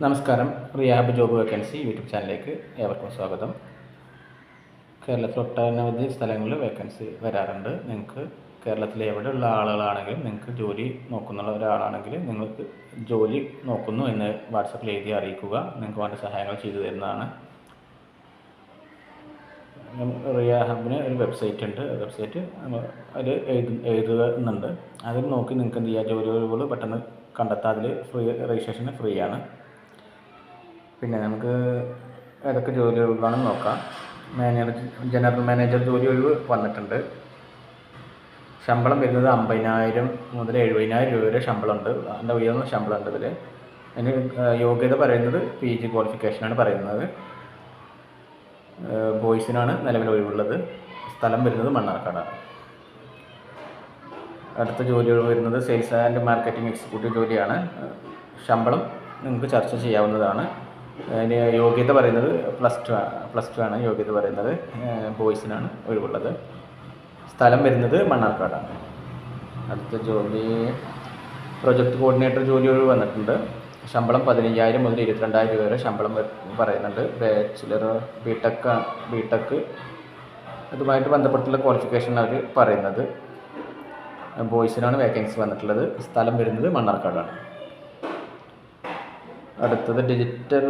നമസ്കാരം. റിയാബ് job vacancy YouTube ചാനലിലേക്ക് ഏവർക്കും സ്വാഗതം. കേരളത്തിൽ ഒട്ടനവധി സ്ഥലങ്ങളിൽ വേക്കൻസി വരാറുണ്ട്. നിങ്ങൾക്ക് കേരളത്തിലെ എവിടെയുള്ള ആളുകളാണെങ്കിലും നിങ്ങൾക്ക് ജോലി നോക്കുന്ന ഒരാളാണെങ്കിൽ നിങ്ങൾക്ക് ജോലി നോക്കുന്നു എന്ന് വാട്സപ്പിൽ എഴുതി അറിയിക്കുക. നിങ്ങൾക്ക് വേണ്ട സഹായങ്ങൾ ചെയ്തു തരുന്നതാണ്. റിയാഹബിന് ഒരു വെബ്സൈറ്റ് ഉണ്ട്. വെബ്സൈറ്റ് അതിൽ എഴുതുന്നുണ്ട്. അതിൽ നോക്കി നിങ്ങൾക്ക് എന്ത് ചെയ്യുക, ജോലികൾ പെട്ടെന്ന് കണ്ടെത്താം. അതിൽ രജിസ്ട്രേഷൻ ഫ്രീ ആണ്. പിന്നെ നമുക്ക് ഏതൊക്കെ ജോലി ഒഴിവാണെന്ന് നോക്കാം. ജനറൽ മാനേജർ ജോലി ഒഴിവ് വന്നിട്ടുണ്ട്. ശമ്പളം വരുന്നത് 50,000 മുതൽ 70,000 രൂപ വരെ ശമ്പളമുണ്ട്. നല്ല ഉയർന്ന ശമ്പളമുണ്ട് ഇതിൽ. അതിന് യോഗ്യത പറയുന്നത് PG ക്വാളിഫിക്കേഷനാണ് പറയുന്നത്. ബോയ്സിനാണ് നിലവിൽ ഒഴിവുള്ളത്. സ്ഥലം വരുന്നത് മണ്ണാർക്കാടാണ്. അടുത്ത ജോലി ഒഴിവ് വരുന്നത് സെയിൽസ് ആൻഡ് മാർക്കറ്റിംഗ് എക്സിക്യൂട്ടീവ് ജോലിയാണ്. ശമ്പളം നിങ്ങൾക്ക് ചർച്ച ചെയ്യാവുന്നതാണ്. അതിന് യോഗ്യത പറയുന്നത് പ്ലസ് ടു ആണ് യോഗ്യത പറയുന്നത്. ബോയ്സിനാണ് ഒഴിവുള്ളത്. സ്ഥലം വരുന്നത് മണ്ണാർക്കാടാണ്. അടുത്ത ജോലി പ്രൊജക്ട് കോർഡിനേറ്റർ ജോലി ഒഴിവ് വന്നിട്ടുണ്ട്. ശമ്പളം 15,000 മുതൽ 22,000 രൂപ വരെ ശമ്പളം പറയുന്നുണ്ട്. ബാച്ചിലർ ബിടെക് അതുമായിട്ട് ബന്ധപ്പെട്ടുള്ള ക്വാളിഫിക്കേഷൻ അവർ പറയുന്നത്. ബോയ്സിനാണ് വേക്കൻസി വന്നിട്ടുള്ളത്. സ്ഥലം വരുന്നത് മണ്ണാർക്കാടാണ്. അടുത്തത് ഡിജിറ്റൽ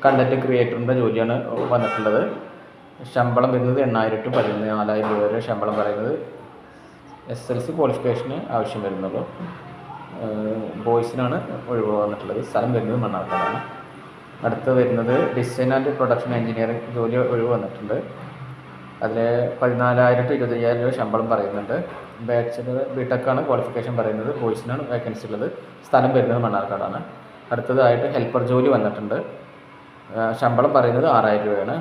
കണ്ടൻറ്റ് ക്രിയേറ്ററിൻ്റെ ജോലിയാണ് വന്നിട്ടുള്ളത്. ശമ്പളം വരുന്നത് 8,000 to 14,000 രൂപ വരെ ശമ്പളം പറയുന്നത്. SLC ക്വാളിഫിക്കേഷന് ആവശ്യം വരുന്നുള്ളൂ. ബോയ്സിനാണ് ഒഴിവ് വന്നിട്ടുള്ളത്. സ്ഥലം വരുന്നത് മണ്ണാർക്കാടാണ്. അടുത്ത് വരുന്നത് ഡിസൈൻ ആൻഡ് പ്രൊഡക്ഷൻ എഞ്ചിനീയറിംഗ് ജോലി ഒഴിവ് വന്നിട്ടുണ്ട്. അതിൽ 14,000 to 25,000 രൂപ ശമ്പളം പറയുന്നുണ്ട്. ബാച്ചിലർ ബിടെക്കാണ് ക്വാളിഫിക്കേഷൻ പറയുന്നത്. ബോയ്സിനാണ് വേക്കൻസി ഉള്ളത്. സ്ഥലം വരുന്നത് മണ്ണാർക്കാടാണ്. അടുത്തതായിട്ട് ഹെൽപ്പർ ജോലി വന്നിട്ടുണ്ട്. ശമ്പളം പറയുന്നത് 6,000 രൂപയാണ്.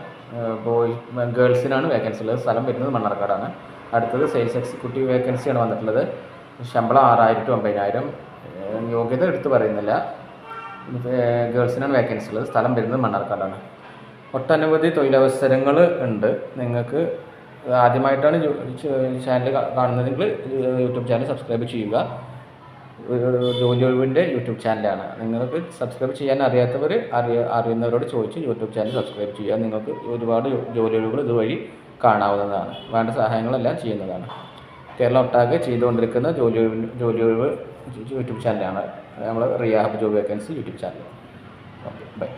ഗേൾസിനാണ് വേക്കൻസി ഉള്ളത്. സ്ഥലം വരുന്നത് മണ്ണാർക്കാടാണ്. അടുത്തത് സെയിൽസ് എക്സിക്യൂട്ടീവ് വേക്കൻസിയാണ് വന്നിട്ടുള്ളത്. ശമ്പളം 6,000 to 50,000. യോഗ്യത എടുത്ത് പറയുന്നില്ല. ഗേൾസിനാണ് വേക്കൻസി ഉള്ളത്. സ്ഥലം വരുന്നത് മണ്ണാർക്കാടാണ്. ഒട്ടനവധി തൊഴിലവസരങ്ങൾ ഉണ്ട്. നിങ്ങൾക്ക് ആദ്യമായിട്ടാണ് ചാനൽ കാണുന്നതെങ്കിൽ യൂട്യൂബ് ചാനൽ സബ്സ്ക്രൈബ് ചെയ്യുക. ജോലി ഒഴിവിൻ്റെ യൂട്യൂബ് ചാനലാണ്. നിങ്ങൾക്ക് സബ്സ്ക്രൈബ് ചെയ്യാൻ അറിയാത്തവർ അറിയുന്നവരോട് ചോദിച്ച് യൂട്യൂബ് ചാനൽ സബ്സ്ക്രൈബ് ചെയ്യുക. നിങ്ങൾക്ക് ഒരുപാട് ജോലി ഒഴിവുകൾ ഇതുവഴി കാണാവുന്നതാണ്. വേണ്ട സഹായങ്ങളെല്ലാം ചെയ്യുന്നതാണ്. കേരളം ഒട്ടാകെ ചെയ്തുകൊണ്ടിരിക്കുന്ന ജോലി ഒഴിവ് യൂട്യൂബ് ചാനലാണ് നമ്മൾ Riyab job vacancy YouTube channel. Okay, by.